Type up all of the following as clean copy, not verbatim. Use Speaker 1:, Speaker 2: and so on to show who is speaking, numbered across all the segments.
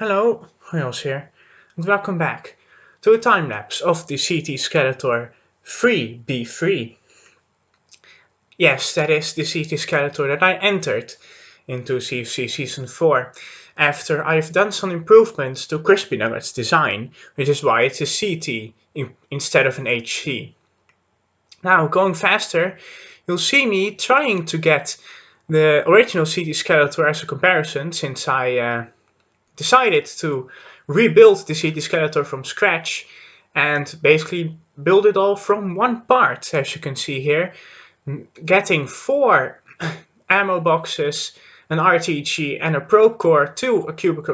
Speaker 1: Hello, Hojoz here, and welcome back to a time-lapse of the Ct Skeletor 3 B-3. Yes, that is the Ct Skeletor that I entered into CFC Season 4 after I've done some improvements to Crispynugget's design, which is why it's a CT instead of an HC. Now, going faster, you'll see me trying to get the original Ct Skeletor as a comparison, since I decided to rebuild the Ct Skeletor from scratch and basically build it all from one part, as you can see here, getting 4 ammo boxes, an RTG and a probe core to a cubic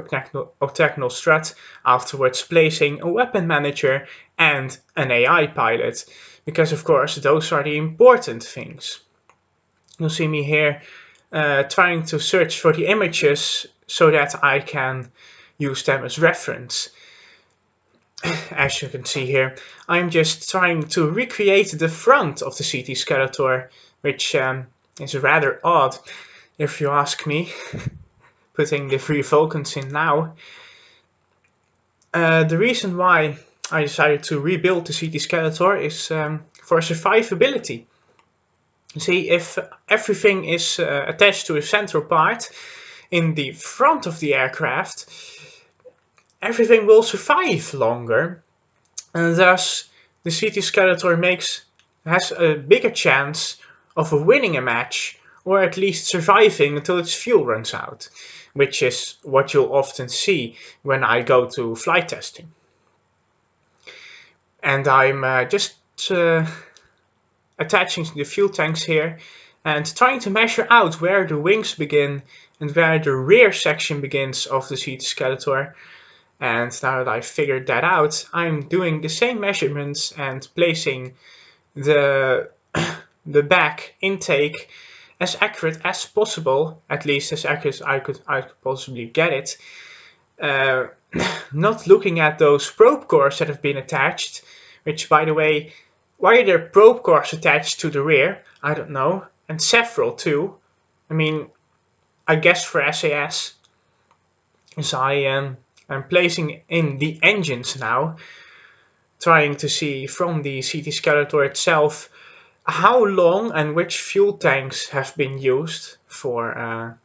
Speaker 1: octagonal strut, afterwards placing a weapon manager and an AI pilot, because of course those are the important things. You'll see me here trying to search for the images so that I can use them as reference. As you can see here, I'm just trying to recreate the front of the Ct Skeletor, which is rather odd if you ask me, putting the 3 Vulcans in now. The reason why I decided to rebuild the Ct Skeletor is for survivability. See, if everything is attached to a central part in the front of the aircraft, everything will survive longer, and thus the Ct Skeletor has a bigger chance of winning a match, or at least surviving until its fuel runs out, which is what you'll often see when I go to flight testing. And I'm just attaching the fuel tanks here and trying to measure out where the wings begin and where the rear section begins of the Ct Skeletor. And now that I've figured that out, I'm doing the same measurements and placing the back intake as accurate as possible, at least as accurate as I could possibly get it. Not looking at those probe cores that have been attached, which, by the way, why are there probe cores attached to the rear? I don't know. And several too. I mean, I guess for SAS. So I'm placing in the engines now, trying to see from the Ct Skeletor itself how long and which fuel tanks have been used for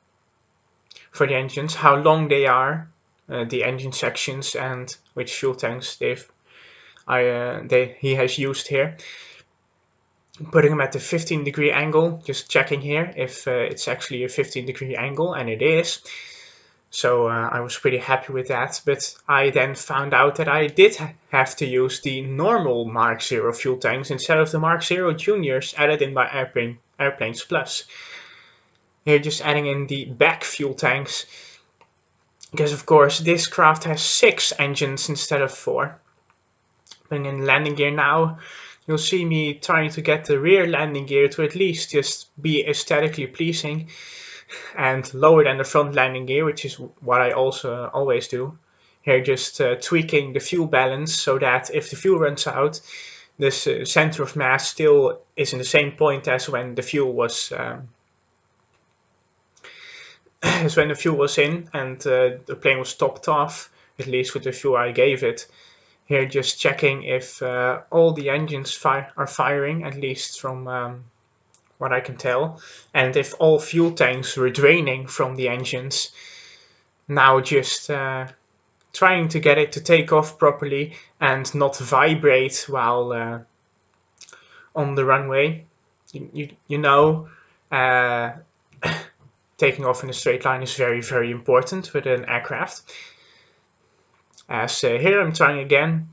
Speaker 1: the engines, how long they are, the engine sections, and which fuel tanks he has used here. Putting them at the 15-degree angle, just checking here if it's actually a 15-degree angle, and it is. So I was pretty happy with that, but I then found out that I did have to use the normal Mark 0 fuel tanks instead of the Mark 0 Juniors added in by Airplanes Plus. Here just adding in the back fuel tanks, because of course this craft has 6 engines instead of 4. Putting in landing gear now, you'll see me trying to get the rear landing gear to at least just be aesthetically pleasing and lower than the front landing gear, which is what I also always do. Here just tweaking the fuel balance so that if the fuel runs out, this center of mass still is in the same point as when the fuel was in and the plane was topped off, at least with the fuel I gave it. Here just checking if all the engines are firing, at least from what I can tell, and if all fuel tanks were draining from the engines. Now just trying to get it to take off properly and not vibrate while on the runway. You know, taking off in a straight line is very, very important with an aircraft. As here I'm trying again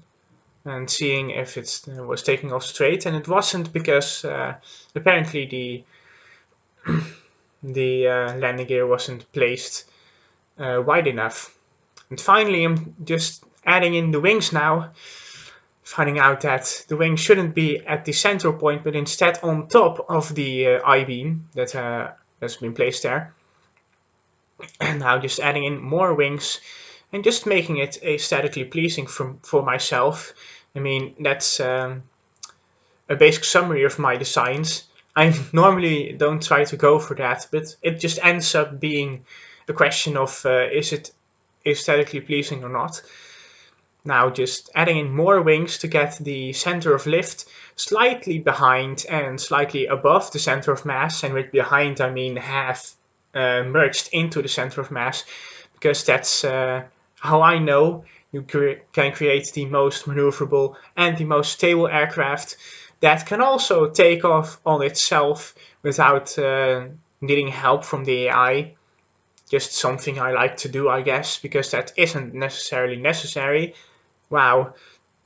Speaker 1: and seeing if it was taking off straight, and it wasn't, because apparently the landing gear wasn't placed wide enough. And finally I'm just adding in the wings now, finding out that the wings shouldn't be at the central point but instead on top of the I-beam that has been placed there. And now just adding in more wings and just making it aesthetically pleasing for myself. I mean, that's a basic summary of my designs. I normally don't try to go for that, but it just ends up being a question of is it aesthetically pleasing or not. Now just adding in more wings to get the center of lift slightly behind and slightly above the center of mass, and with behind I mean half merged into the center of mass, because that's how I know you can create the most maneuverable and the most stable aircraft that can also take off on itself without needing help from the AI. Just something I like to do, I guess, because that isn't necessarily necessary. Wow,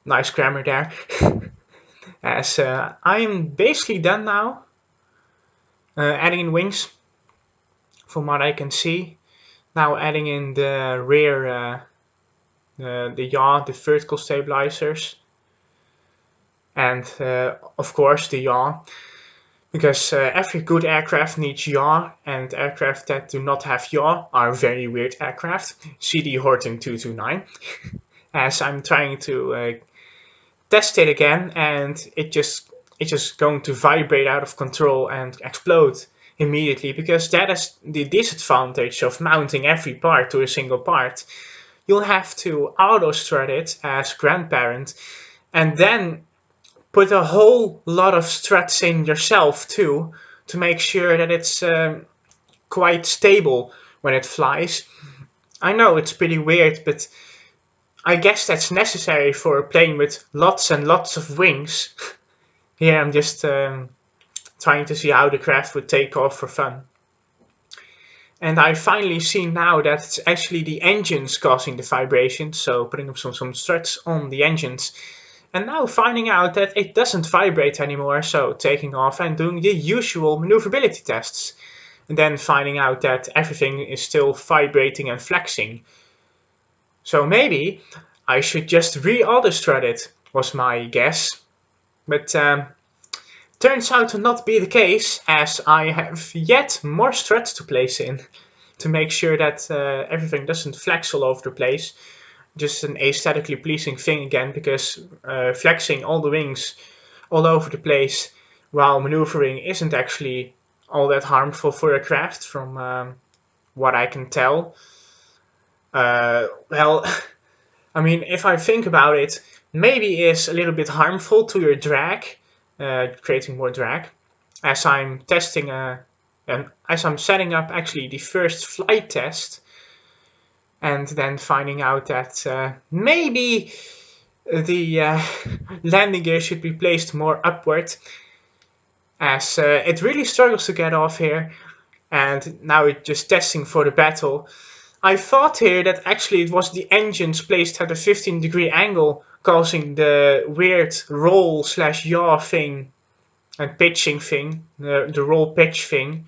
Speaker 1: nice grammar there. As I'm basically done now, adding in wings from what I can see. Now adding in the rear, the yaw, the vertical stabilizers, and of course the yaw, because every good aircraft needs yaw, and aircraft that do not have yaw are very weird aircraft. CD Horton 229. As I'm trying to test it again, and it's just going to vibrate out of control and explode immediately, because that is the disadvantage of mounting every part to a single part. You'll have to auto-strut it as grandparent, and then put a whole lot of struts in yourself too, to make sure that it's quite stable when it flies. I know it's pretty weird, but I guess that's necessary for a plane with lots and lots of wings. Here I'm just trying to see how the craft would take off for fun. And I finally see now that it's actually the engines causing the vibration, so putting up some struts on the engines. And now finding out that it doesn't vibrate anymore, so taking off and doing the usual maneuverability tests. And then finding out that everything is still vibrating and flexing. So maybe I should just re-auto-strut it, was my guess. But turns out to not be the case, as I have yet more struts to place in to make sure that everything doesn't flex all over the place. Just an aesthetically pleasing thing again, because flexing all the wings all over the place while maneuvering isn't actually all that harmful for a craft, from what I can tell. Well, I mean, if I think about it, maybe it's a little bit harmful to your drag, creating more drag, as I'm testing and as I'm setting up actually the first flight test, and then finding out that maybe the landing gear should be placed more upward, as it really struggles to get off here, and now it's just testing for the battle. I thought here that actually it was the engines placed at a 15-degree angle causing the weird roll / yaw thing and pitching thing, the roll pitch thing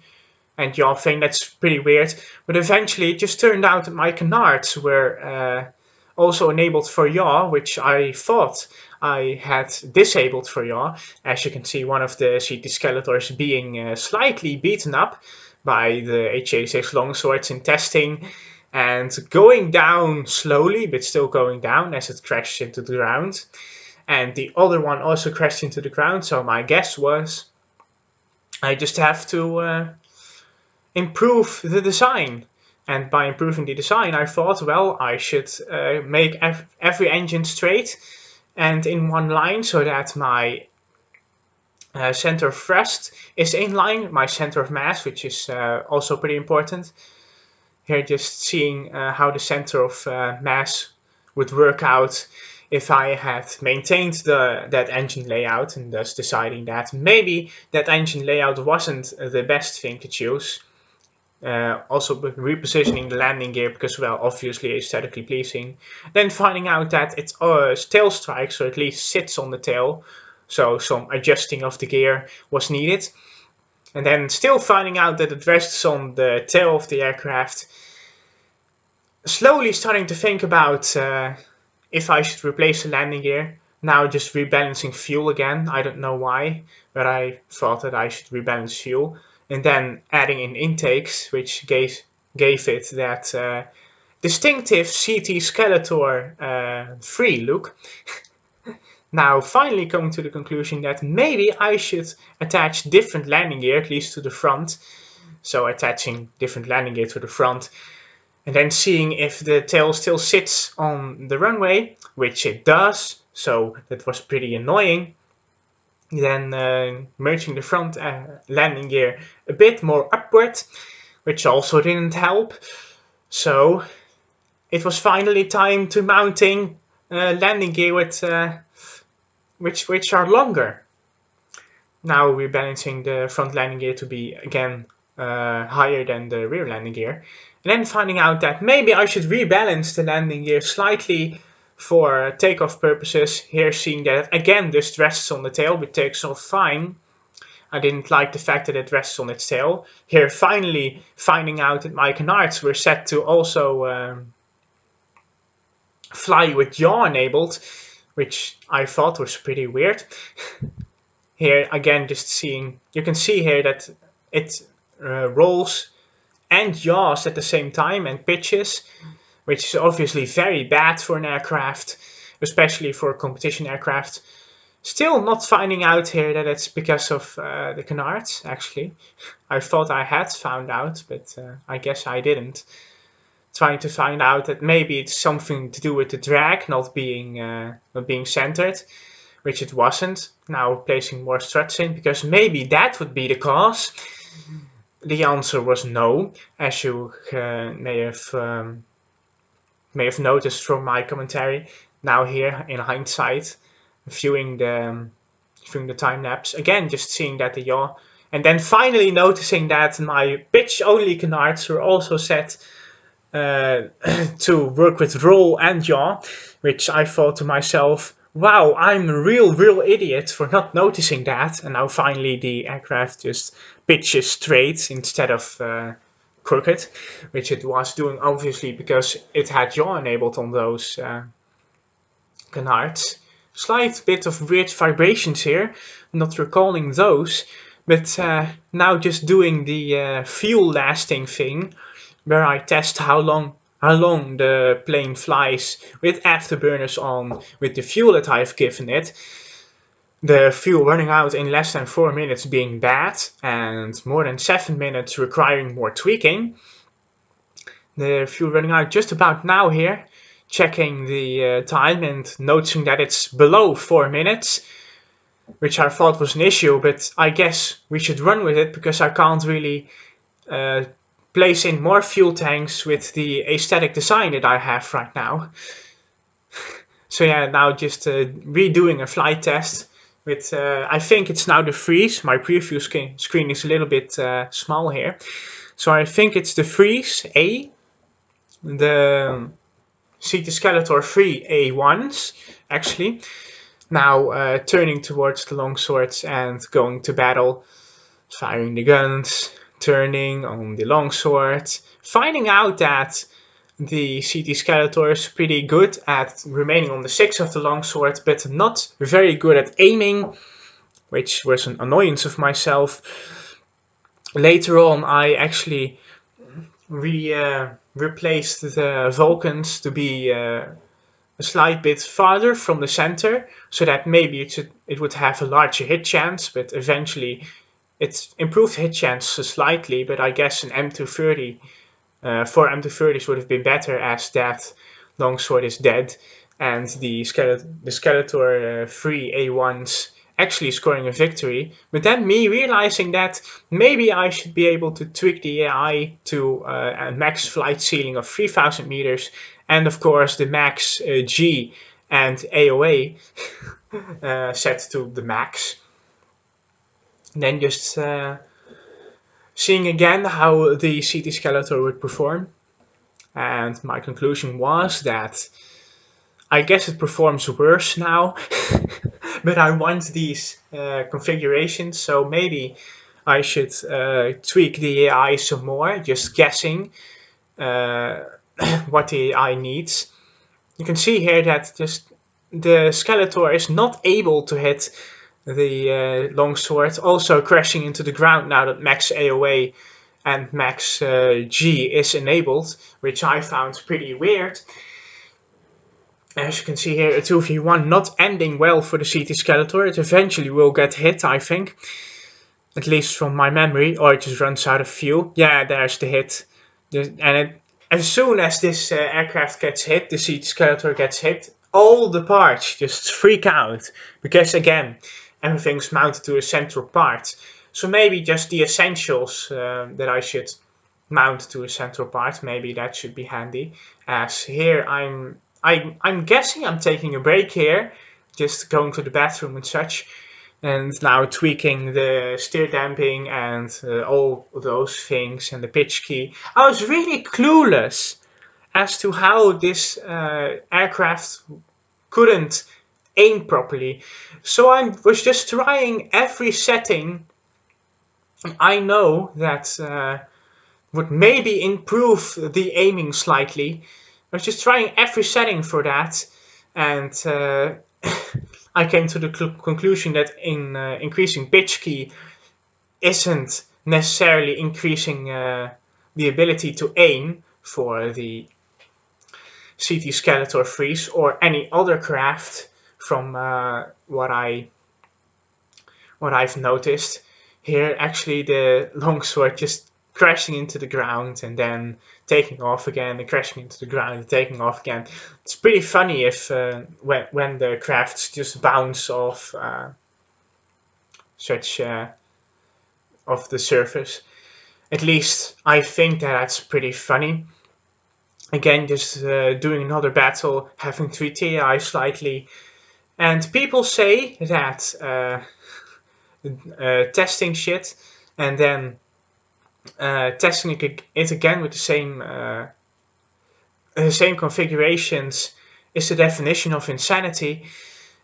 Speaker 1: and yaw thing. That's pretty weird. But eventually it just turned out that my canards were also enabled for yaw, which I thought I had disabled for yaw. As you can see, one of the Ct Skeletors being slightly beaten up by the HA6 longswords in testing, and going down slowly, but still going down as it crashed into the ground. And the other one also crashed into the ground, so my guess was I just have to improve the design. And by improving the design, I thought, well, I should make every engine straight and in one line, so that my center of thrust is in line with my center of mass, which is also pretty important. Here just seeing how the center of mass would work out if I had maintained that engine layout, and thus deciding that maybe that engine layout wasn't the best thing to choose. Also repositioning the landing gear because, well, obviously aesthetically pleasing. Then finding out that it's tail strikes, or at least sits on the tail, so some adjusting of the gear was needed. And then still finding out that it rests on the tail of the aircraft. Slowly starting to think about if I should replace the landing gear. Now just rebalancing fuel again. I don't know why, but I thought that I should rebalance fuel. And then adding in intakes, which gave it that distinctive Ct Skeletor 3 look. Now finally coming to the conclusion that maybe I should attach different landing gear, at least to the front. So attaching different landing gear to the front and then seeing if the tail still sits on the runway, which it does, so that was pretty annoying. Then merging the front landing gear a bit more upward, which also didn't help. So it was finally time to mounting landing gear with which are longer. Now we're balancing the front landing gear to be again higher than the rear landing gear, and then finding out that maybe I should rebalance the landing gear slightly for takeoff purposes. Here seeing that again this rests on the tail but takes off fine. I didn't like the fact that it rests on its tail. Here finally finding out that my canards were set to also fly with yaw enabled, which I thought was pretty weird. Here again just seeing, you can see here that it rolls and yaws at the same time and pitches, which is obviously very bad for an aircraft, especially for a competition aircraft. Still not finding out here that it's because of the canards, actually. I thought I had found out, but I guess I didn't. Trying to find out that maybe it's something to do with the drag not being centered, which it wasn't. Now placing more struts in, because maybe that would be the cause. The answer was no, as you may have noticed from my commentary. Now here in hindsight, viewing the time lapse again, just seeing that the yaw, and then finally noticing that my pitch only canards were also set to work with roll and yaw, which I thought to myself, wow, I'm a real idiot for not noticing that. And now finally the aircraft just pitches straight instead of crooked, which it was doing obviously because it had yaw enabled on those canards. Slight bit of weird vibrations here, not recalling those, but now just doing the fuel lasting thing, where I test how long the plane flies with afterburners on with the fuel that I've given it. The fuel running out in less than 4 minutes being bad, and more than 7 minutes requiring more tweaking. The fuel running out just about now here, checking the time and noticing that it's below 4 minutes, which I thought was an issue, but I guess we should run with it because I can't really place in more fuel tanks with the aesthetic design that I have right now. So yeah, now just redoing a flight test with, I think it's now the freeze. My preview screen is a little bit small here. So I think it's the freeze A, the Ct Skeletor 3 A1s actually. Now turning towards the longswords and going to battle, firing the guns, turning on the longsword, finding out that the Ct Skeletor is pretty good at remaining on the 6 of the longsword, but not very good at aiming, which was an annoyance of myself. Later on, I actually replaced the Vulcans to be a slight bit farther from the center, so that maybe it would have a larger hit chance, but eventually it improved hit chance slightly, but I guess an M230, 4 M230s would have been better, as that longsword is dead, and the Skeletor 3 A1s actually scoring a victory. But then me realizing that maybe I should be able to tweak the AI to a max flight ceiling of 3,000 meters, and of course the max G and AOA set to the max. Then just seeing again how the Ct Skeletor would perform, and my conclusion was that I guess it performs worse now, but I want these configurations, so maybe I should tweak the AI some more, just guessing what the AI needs. You can see here that just the Skeletor is not able to hit the longsword, also crashing into the ground now that max AOA and max G is enabled, which I found pretty weird. As you can see here, a 2v1 not ending well for the Ct Skeletor. It eventually will get hit, I think, at least from my memory, or it just runs out of fuel. Yeah, there's the hit, and as soon as this aircraft gets hit, the Ct Skeletor gets hit, all the parts just freak out. Because again, everything's mounted to a central part. So maybe just the essentials that I should mount to a central part. Maybe that should be handy. As here I'm guessing I'm taking a break here. Just going to the bathroom and such. And now tweaking the steer damping and all those things and the pitch key. I was really clueless as to how this aircraft couldn't aim properly. So I was just trying every setting I know that would maybe improve the aiming slightly. I was just trying every setting for that, and I came to the conclusion that in increasing pitch key isn't necessarily increasing the ability to aim for the Ct Skeletor Freeze or any other craft from what I've noticed. Here actually the longsword just crashing into the ground and then taking off again and crashing into the ground and taking off again. It's pretty funny if when the crafts just bounce off off the surface. At least I think that's pretty funny. Again, just doing another battle, having to TI slightly, and people say that testing shit and then testing it again with the same configurations is the definition of insanity.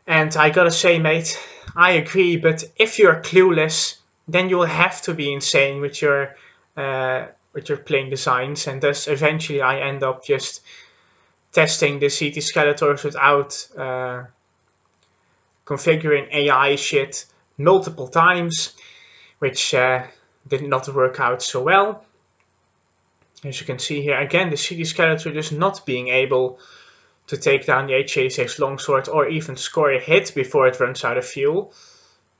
Speaker 1: And I gotta say, mate, I agree, but if you're clueless, then you'll have to be insane with your plane designs, and thus eventually I end up just testing the Ct Skeletors without configuring AI shit multiple times, which did not work out so well. As you can see here, again, the Ct Skeletor just not being able to take down the HJ6 longsword or even score a hit before it runs out of fuel.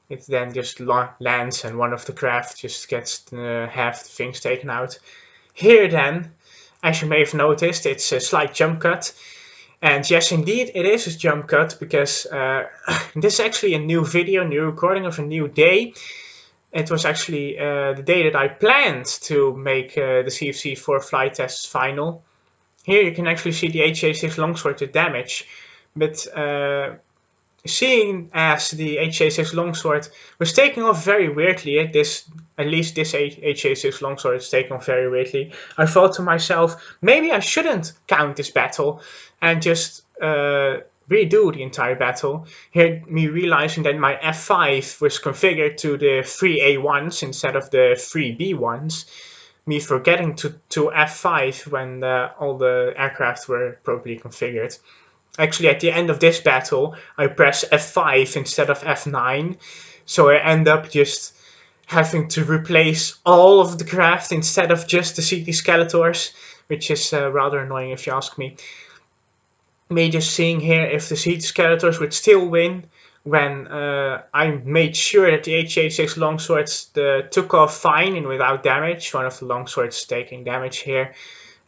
Speaker 1: It then just lands and one of the craft just gets half the things taken out. Here then, as you may have noticed, it's a slight jump cut. And yes, indeed, it is a jump cut because this is actually a new video, new recording of a new day. It was actually the day that I planned to make the CFC 4 flight tests final. Here you can actually see the HJ6 longsword to damage, but seeing as the HJ6 longsword was taking off very weirdly, at least this HJ6 longsword is taking off very weirdly, I thought to myself, maybe I shouldn't count this battle and just redo the entire battle. Here, me realizing that my F5 was configured to the 3A1s instead of the 3B1s. Me forgetting to F5 when all the aircraft were properly configured. Actually, at the end of this battle, I press F5 instead of F9. So I end up just having to replace all of the craft instead of just the Ct Skeletors, which is rather annoying if you ask me. Me just seeing here if the Ct Skeletors would still win when I made sure that the HJ6 longswords took off fine and without damage. One of the longswords taking damage here,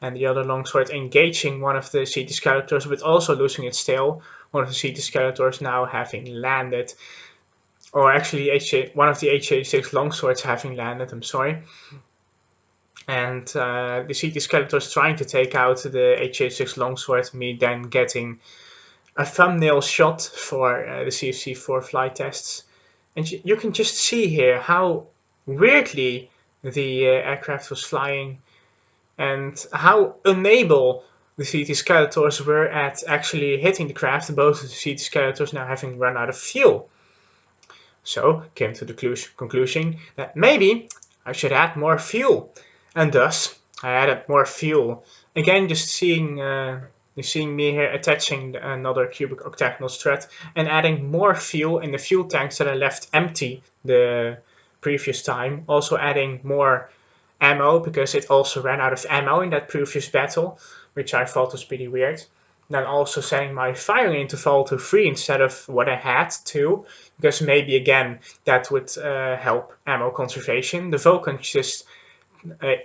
Speaker 1: and the other longsword engaging one of the Ct Skeletors, but also losing its tail. One of the Ct Skeletors now having landed, or actually one of the HJ6 longswords having landed, I'm sorry. And the Ct Skeletors trying to take out the HJ6 longsword, me then getting a thumbnail shot for the CFC 4 flight tests. And you can just see here how weirdly the aircraft was flying and how unable the Ct Skeletors were at actually hitting the craft, both of the Ct Skeletors now having run out of fuel. So came to the conclusion that maybe I should add more fuel, and thus I added more fuel. Again, just seeing you're seeing me here attaching another cubic octagonal strut and adding more fuel in the fuel tanks that I left empty the previous time. Also adding more ammo because it also ran out of ammo in that previous battle, which I thought was pretty weird. Then also setting my firing interval to 3 instead of what I had 2, because maybe again that would help ammo conservation. The Vulcan's just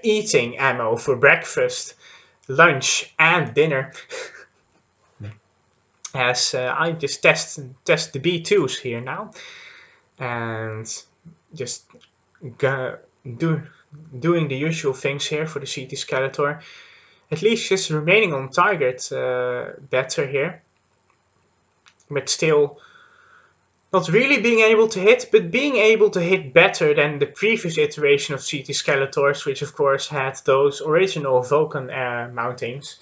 Speaker 1: eating ammo for breakfast. lunch and dinner. As I just test the B2s here now, and just doing the usual things here for the Ct Skeletor. At least just remaining on target better here, but still not really being able to hit, but being able to hit better than the previous iteration of Ct Skeletors, which of course had those original Vulcan mountings.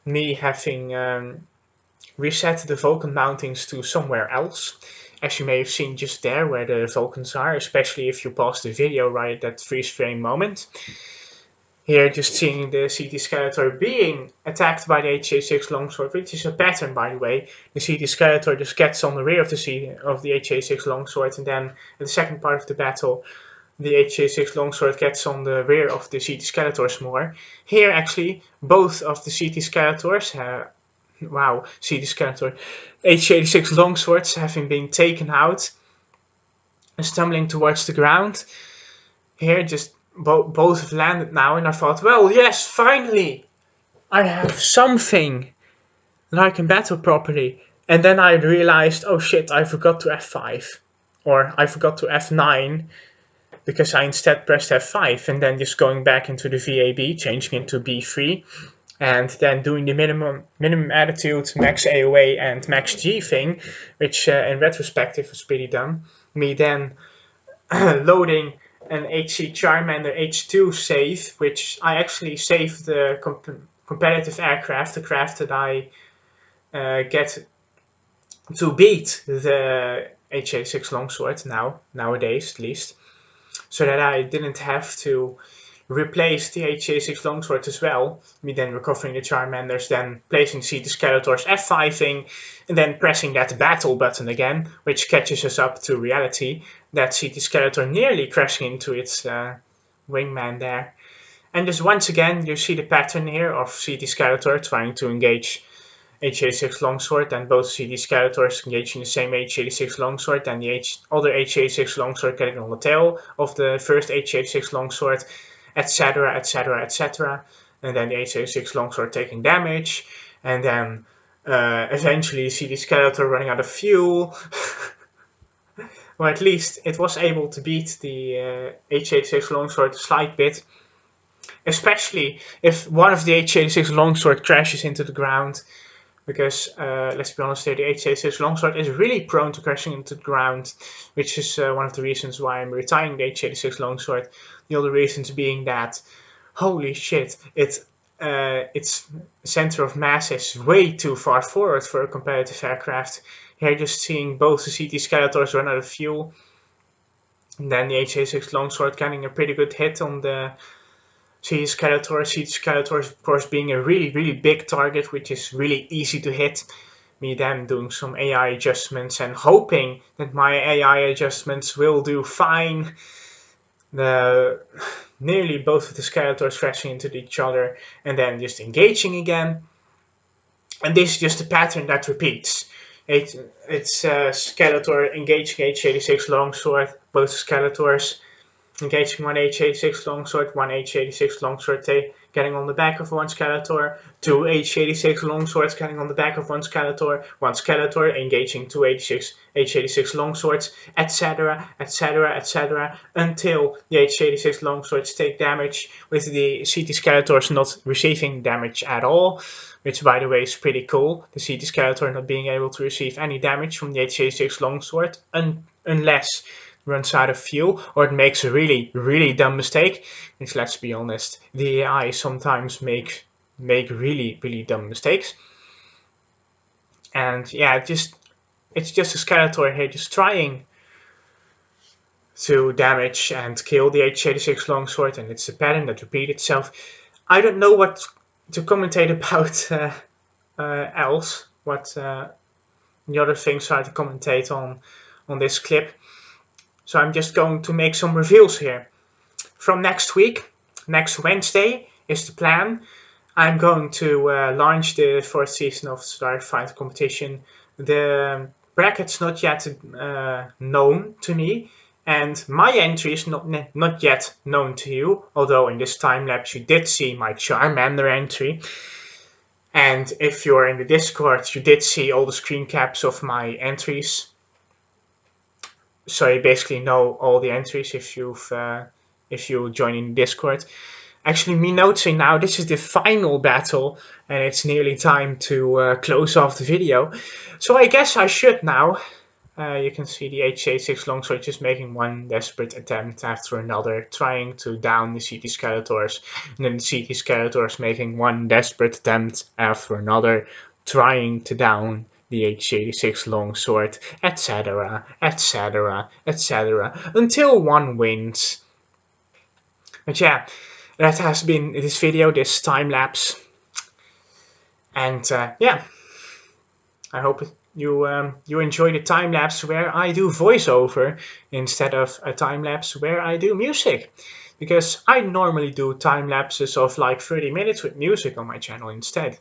Speaker 1: Me having reset the Vulcan mountings to somewhere else, as you may have seen just there where the Vulcans are, especially if you pause the video right at that freeze frame moment. Here just seeing the Ct Skeletor being attacked by the HJ6 Longsword, which is a pattern by the way. The Ct Skeletor just gets on the rear of the HJ6 Longsword, and then in the second part of the battle the HJ6 Longsword gets on the rear of the Ct Skeletors more. Here actually both of the Ct Skeletors Ct Skeletor, H86 Longswords having been taken out and stumbling towards the ground. Here just both have landed now, and I thought, well, yes, finally I have something that I can battle properly. And then I realized, oh shit, I forgot to F5. Or I forgot to F9, because I instead pressed F5, and then just going back into the VAB, changing it to B3, and then doing the minimum attitude, max AOA, and max G thing, which in retrospective was pretty dumb. Me then loading an HC Charmander H2 save, which I actually saved the competitive aircraft, the craft that I get to beat the H86 Longsword nowadays at least, so that I didn't have to replace the H86 Longsword as well. Me then recovering the Charmanders, then placing Ct Skeletor's F5ing, and then pressing that battle button again, which catches us up to reality. That Ct Skeletor nearly crashing into its wingman there. And just once again, you see the pattern here of Ct Skeletor trying to engage H86 Longsword, and both Ct Skeletors engaging the same H86 Longsword, and the other H86 Longsword getting on the tail of the first H86 Longsword, etc, etc, etc. And then the H86 Longsword taking damage, and then eventually Ct Skeletor running out of fuel. Or at least it was able to beat the H86 Longsword a slight bit. Especially if one of the H86 Longsword crashes into the ground. Because, let's be honest here, the H86 Longsword is really prone to crashing into the ground, which is one of the reasons why I'm retiring the H86 Longsword. The other reasons being that, holy shit, its center of mass is way too far forward for a competitive aircraft. Here just seeing both the Ct Skeletors run out of fuel, and then the H86 Longsword getting a pretty good hit on the Ct Skeletor, of course, being a really, really big target, which is really easy to hit. Me then doing some AI adjustments and hoping that my AI adjustments will do fine. Nearly both of the Skeletors crashing into each other and then just engaging again. And this is just a pattern that repeats. It's Skeletor engaging H86 Longsword, both Skeletors engaging one H86 Longsword, one H86 Longsword getting on the back of one Skeletor, two H86 Longswords getting on the back of one Skeletor engaging two H86 Longswords, etc, etc, etc, until the H86 Longswords take damage, with the Ct Skeletors not receiving damage at all, which by the way is pretty cool. The Ct Skeletor not being able to receive any damage from the H86 Longsword unless runs out of fuel, or it makes a really, really dumb mistake, which, let's be honest, the AI sometimes make really, really dumb mistakes. And yeah, it's just a Skeletor here just trying to damage and kill the H86 Longsword, and it's a pattern that repeats itself. I don't know what to commentate about else, what the other things are to commentate on this clip. So I'm just going to make some reveals here. From next week, next Wednesday is the plan. I'm going to launch the 4th season of Star Fighter competition. The bracket's not yet known to me, And my entry is not yet known to you, although in this time lapse you did see my Charmander entry. And if you're in the Discord, you did see all the screen caps of my entries. So you basically know all the entries if you join in Discord. Actually, me noticing now, this is the final battle, and it's nearly time to close off the video. So I guess I should now. You can see the H86 longsword just making one desperate attempt after another, trying to down the Ct Skeletors, and then the Ct Skeletors making one desperate attempt after another, trying to down the H86 longsword, etc., etc., etc., until one wins. But yeah, that has been this video, this time lapse, and yeah, I hope you enjoy the time lapse where I do voiceover instead of a time lapse where I do music, because I normally do time lapses of like 30 minutes with music on my channel instead.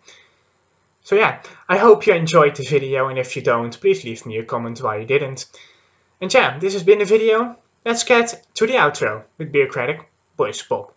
Speaker 1: So yeah, I hope you enjoyed the video, and if you don't, please leave me a comment why you didn't. And yeah, this has been the video. Let's get to the outro with Beer Credit Voice Pop.